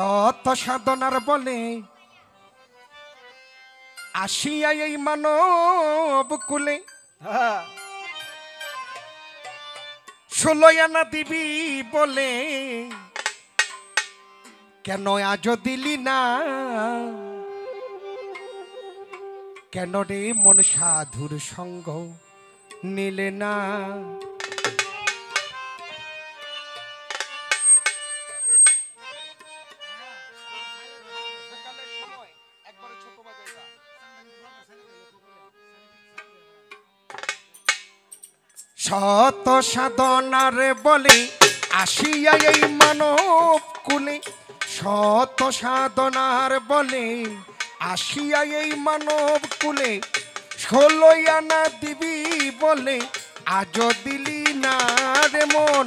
শত সাধনার বলে আসিয়া এই মানব কুলে 16 আনা দিবি বলে কেন আজ দিলি না কেন রে মন সাধুর সঙ্গ নিলে না শত সাধনার বলে আসিয়া এই মানব কুলে শত সাধনার বলে আসিয়া এই মানব কুলে 16 আনা দিবি বলে আজ দিলি না রে মন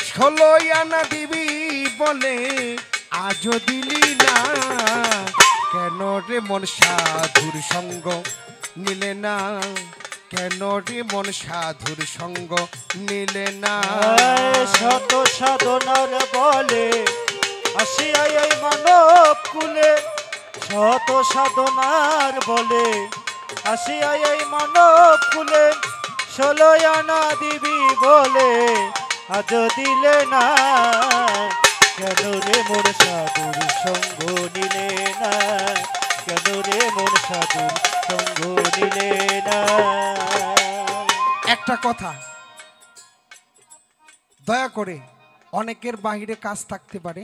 16 আনা দিবি বলে আজ দিলি না কেন রে মন সাধুর সঙ্গ নিলে না কেন রে মন সাধুর সঙ্গ নিলে না শত সাধনার বলে আসিয়া এই মানব কুলে শত সাধনার বলে আসিয়া এই মানব কুলে 16 আনা দিবি বলে আজ দিলে না কেন রে মোর সাধুর সঙ্গ নিলে না কেন রে মোর সাধুর সঙ্গ নিলে না একটা কথা দয়া করে অনেকের বাহিরে কাজ থাকতে পারে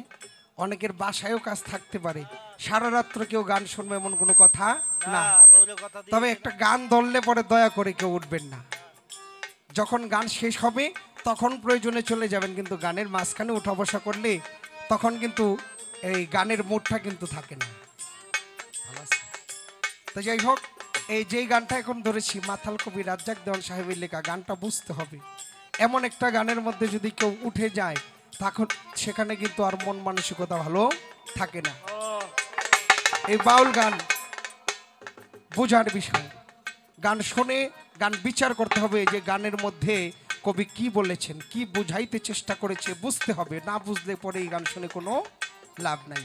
অনেকের বাসায়ও কাজ থাকতে পারে সারা রাত্র কেউ গান শুনবে এমন কোনো কথা না তবে একটা গান ধরলে পরে দয়া করে কেউ উঠবেন না যখন গান শেষ হবে তখন প্রয়োজনে চলে যাবেন কিন্তু গানের মাঝখানে উঠা বসা করলে তখন কিন্তু এই গানের মুডটা কিন্তু থাকে না তো যাই হোক এই যেই গানটা এখন ধরেছি মাথাল কবি রাজ্জাক দেওয়ান সাহেবের লেখা গানটা বুঝতে হবে এমন একটা গানের মধ্যে যদি কেউ উঠে যায় তখন সেখানে কিন্তু আর মন মানসিকতা ভালো থাকে না এই বাউল গান বোঝার বিষয় গান শুনে গান বিচার করতে হবে যে গানের মধ্যে কবি কি বলেছেন কি বুঝাইতে চেষ্টা করেছে বুঝতে হবে না বুঝলে পরে এই গান শুনে কোনো লাভ নাই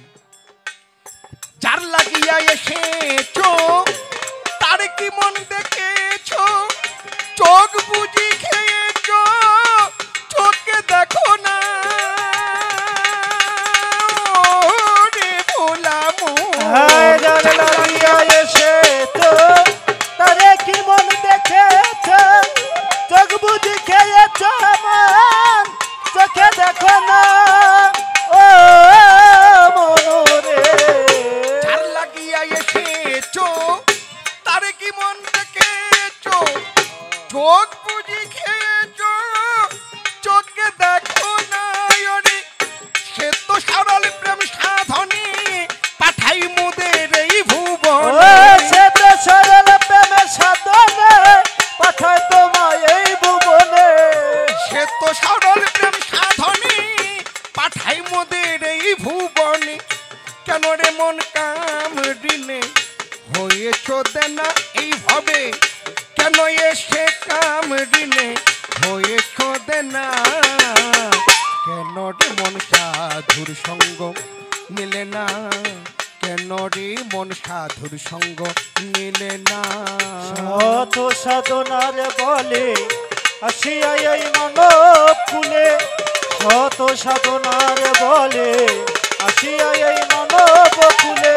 যার লাগিয়া এসেছো তার কি মন দেখেছো চোখ বুঝি খেয়েছো চোখে দেখো না রে ভোলা যার লাগিয়া এসেছো তার কি মন দেখেছো চোখ বুঝি খেয়েছো মন চোখে দেখো না ও মনোরে যার লাগিয়া এসেছো তার কি মন দেখেছো চোখ বুঝি খেয়েছো চোখে দেখো না রে সে তো সরল প্রেম সাধনী পাঠাই মোদের এই ভুবন সে তো সরল প্রেম সাধনে পাঠায় তোমায় এই ভুবনে সে তো সরল প্রেম সাধনী পাঠাই মোদের এই ভুবনে কেন রে মন কামড়িনে হয়েছ দেনা এইভাবে কেন এসে কামড়িনে হয়েছ দেনা কেন রে মন সাধুর সঙ্গ নিলে না কেন রে মন সাধুর সঙ্গ নিলে না শত সাধনার বলে আসিয়া এই মানব কুলে শত সাধনার বলে আসিয়া এই মানব কুলে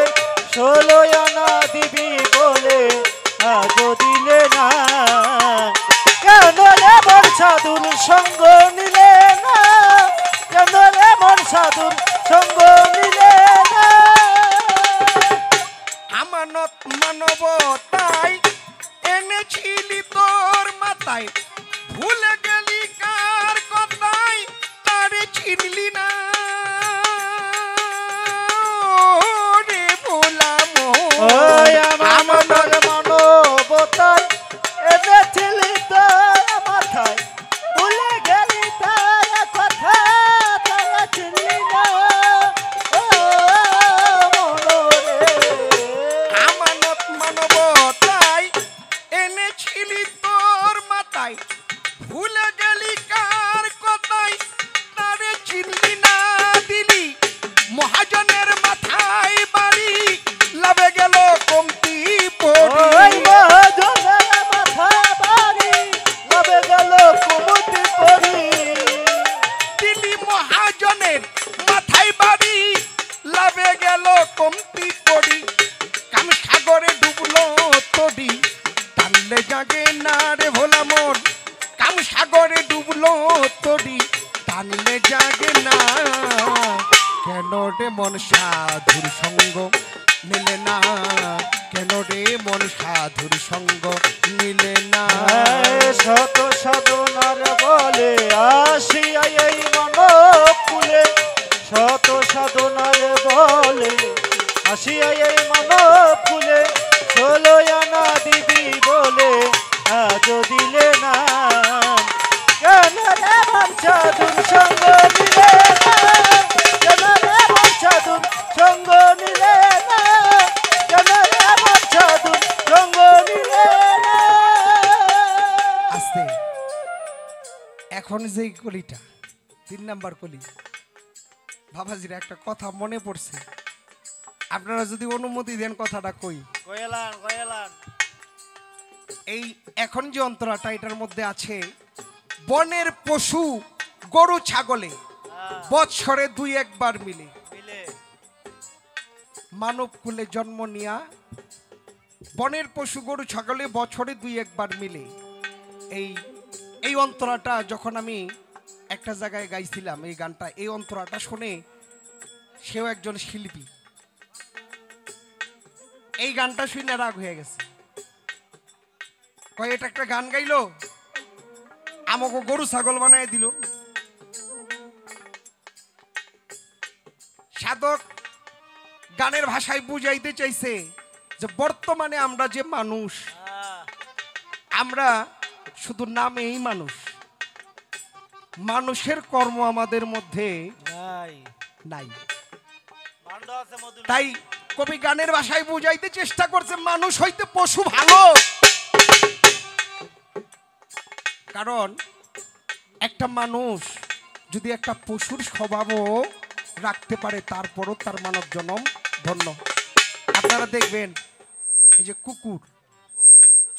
16 আনা দিবি বলে আজ দিলে না কেন রে মোর সাধুর সঙ্গ নিলে না কেন রে মোর সাধুর সঙ্গ নিলে না আমানত মানবতাই এনেছিলি তোর মাথায় ভুলে গেলি কার কথাই তারে চিনলি না রে ভোলাম আমার মানবতায় এনেছিলি তোর মাথায় ভুলে গেলি তার কথা তারা চিনলি না মন সাধুর সঙ্গ নিলে না, কেন রে মন সাধুর সঙ্গ নিলে না। শত সাধনার বলে আসিয়া এই মানব কুলে, শত সাধনার বলে আসিয়া এই মানব কুলে, 16 আনা দিবি বলে আজ দিলে না। কেন রে মন সাধুর সঙ্গ নিলে না, কেন রে মন সাধুর সঙ্গ নিলে না, কেন রে মন সাধুর সঙ্গ নিলে না। আস্তে, এখন যেই কলিটা 3 নাম্বার কলি, বাবাজির একটা কথা মনে পড়ছে, আপনারা যদি অনুমতি দেন কথাটা কই। কয়েলান কয়েলান। এই এখন যে অন্তরাটা এটার মধ্যে আছে, বনের পশু গরু ছাগলে বৎসরে 2-1 বার মিলে মানব কুলে জন্ম নিয়া, বনের পশু গরু ছাগলে বছরে 2-1 বার মিলে। এই অন্তরাটা যখন আমি একটা জায়গায় গাইছিলাম এই গানটা, এই অন্তরাটা শুনে সেও একজন শিল্পী, এই গানটা শুনে রাগ হয়ে গেছে, কয় এটা একটা গান গাইলো, আমাকে গরু ছাগল বানায় দিল। সাধক গানের ভাষায় বুঝাইতে চাইছে যে বর্তমানে আমরা যে মানুষ, আমরা শুধু নামেই মানুষ, মানুষের কর্ম আমাদের মধ্যে নাই। তাই কবি গানের ভাষায় বুঝাইতে চেষ্টা করছে মানুষ হইতে পশু ভালো। কারণ একটা মানুষ যদি একটা পশুর স্বভাবও রাখতে পারে, তারপরও তার মানব জন্ম ধন্য। আপনারা দেখবেন এই যে কুকুর,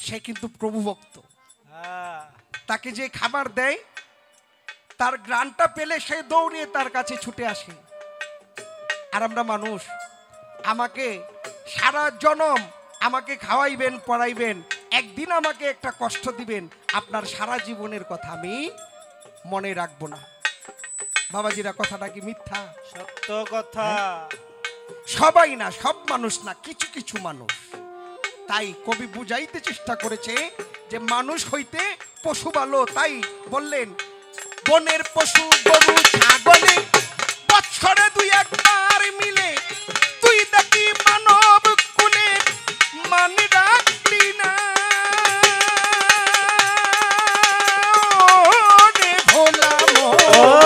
সে কিন্তু প্রভু ভক্ত, তাকে যে খাবার দেয় তার গ্রানটা পেলে সে দৌড়িয়ে তার কাছে ছুটে আসে। আর আমরা মানুষ, আমাকে সারা জনম আমাকে খাওয়াইবেন পড়াইবেন, একদিন আমাকে একটা কষ্ট দিবেন, আপনার সারা জীবনের কথা আমি মনে রাখবো না। বাবাজিরা কথাটা কি মিথ্যা? সত্য কথা। সবাই না, সব মানুষ না, কিছু কিছু মানুষ। তাই কবি বুঝাইতে চেষ্টা করেছে যে মানুষ হইতে পশু ভালো। তাই বললেন বনের পশু গরু ছাগলে বছরে 2-1 বার মিলে, তুই দেখি মানব কুলে মানে রাখলি না।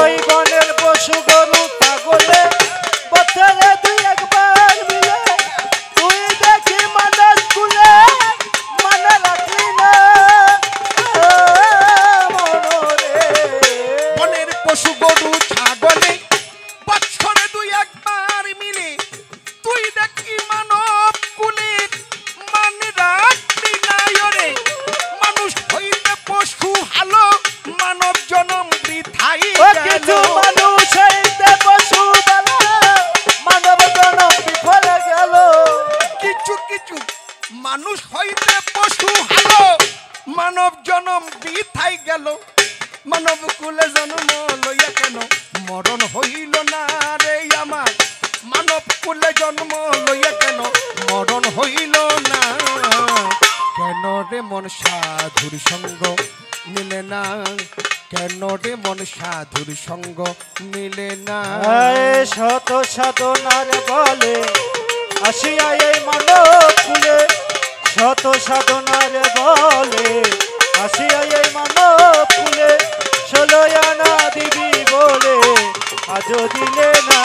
ওই বনের পশু গরু ছাগলে বছরে 2-1 বার মিলে, তুই দেখি মানুষ কুলে মানে রাখলি না। বনের পশু গরু ছাগলে বছরে 2-1 বার মিলে, তুই দেখি মানব কুলে মানে রাখলি না। ওরে মানুষ হইতে পশু ভালো, মানব জনম বৃথাই কিছু গেল। মানুষ হইতে পশু ভালো, মানব জনম বিফলে গেল। কিছু কিছু মানুষ হইতে পশু ভালো, মানব জনম বৃথাই গেল। মানব কুলে জন্ম লইয়া কেন মরণ হইল না রে আমার, মানব কুলে জন্ম লইয়া কেন মরণ হইল না। কেন রে মন সাধুর সঙ্গ নিলে না, কেন রে মন সাধুর সঙ্গ নিলে না। শত সাধনার বলে আসিয়া এই মানব কুলে, শত সাধনার বলে আসিয়া এই মানব কুলে, 16 আনা দিবি বলে আজ দিলে না।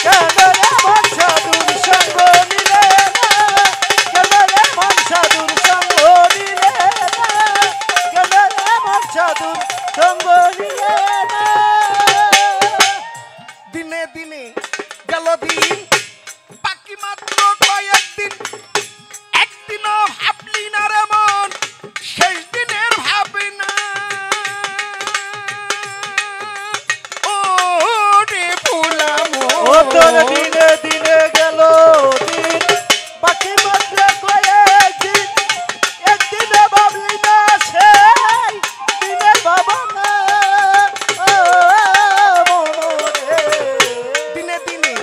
কেন রে মন সাধুর সঙ্গ নিলে না, কেন রে মন সাধুর সঙ্গ নিলে না, কেন রে মন সাধুর সঙ্গ নিলে না। দিনে দিনে গেল দিন, বাকি মাত্র কয়েকদিন, একদিনও ভাবলি না রে মন, শেষ দিনের ভাবে না। ও রে ভোলা ও তোর মন, দিনে দিনে গেল দিন, বাকি মাত্র কয়েকদিন, একদিনে ভাবলি না, সেই দিনে ভাবনা। দিনে দিনে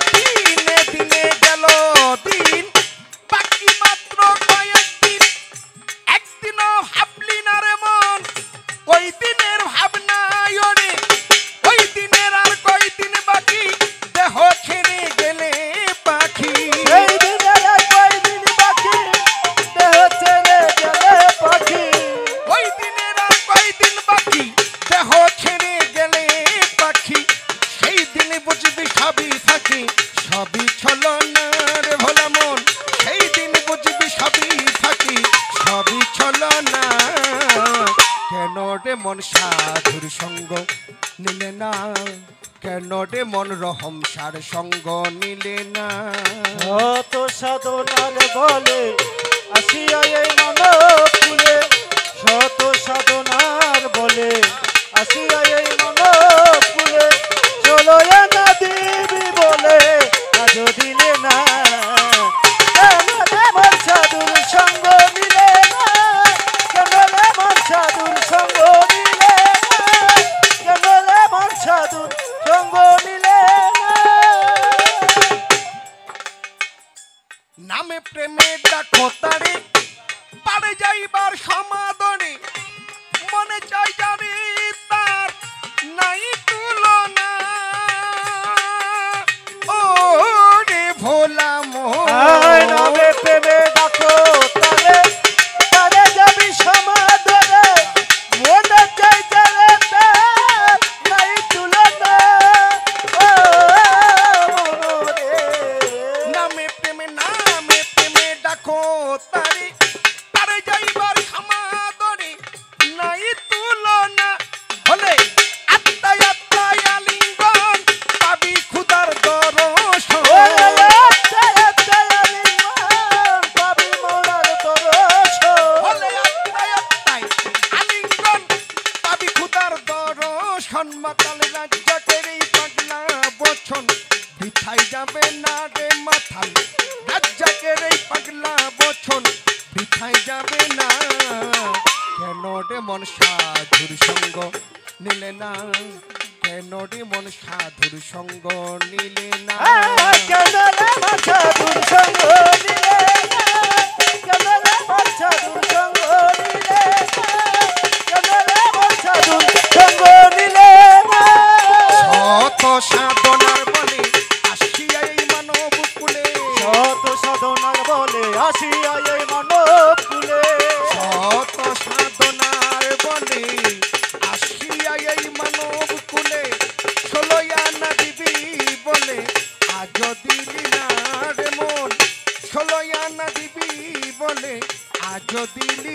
সবই ছলনা রে ভোলা মন সেই দিন বুঝবি সবই ফাঁকি সবই ছলনা কেন রে মন সাধুর সঙ্গ নিলে না কেন রে মন রহম সার সঙ্গ নিলে না শত সাধনার বলে আসিয়া এই মানব কুলে শত সাধনার বলে আসিয়া এই মানব কুলে চলো না দিবি বলে আজ দিলে না কেন মন সাধুর সঙ্গ নিলে না কেন মন সাধুর সঙ্গ নিলে না কেন মন সাধুর সঙ্গ নিলে না নামে প্রেমে ডাকো তারে পারে যাইবার সমাদনে মনে চাই জানি তার নাই তুলনা ও রে ভোলা আয় নামে প্রেমে ডাকো তারে তারে যাবি সমাদরে মনে চাই তারে তার নাই তুলনা ও মনরে নামে প্রেমে ডাকো তারে পারে যাইবার সমাদনে নাই তুলনা হলে আত্মায় আত্মায় আলিঙ্গন পাবি খুদার দর্শন পাবি মৌলার দর্শন হলে আত্মায় আত্মায় আলিঙ্গন পাবি খুদার দর্শন মাতাল রাজ্জাকের এই পাগলা বচন বৃথায় যাবে না রে মাথাল রাজ্জাকের এই পাগলা বচন বৃথায় যাবে না কেন রে মন সাধুর সঙ্গ নিলে না কেন রে মন সাধুর সঙ্গ নিলে না কেন রে মন সাধুর সঙ্গ নিলে কেন রে মন সাধুর সঙ্গ নিলে কেন রে মন সাধুর সঙ্গ নিলে শত সাধনার বলে আসিয়া এই মানব কুলে শত সাধনার বলে আসিয়া এই মানব কুলে শত সাধনার বলে আসিয়া এই মানব কুলে ষোলয়া না দিবি বলে আজ দিলি না রে মন ষোলয়া না দিবি বলে আজ দিলি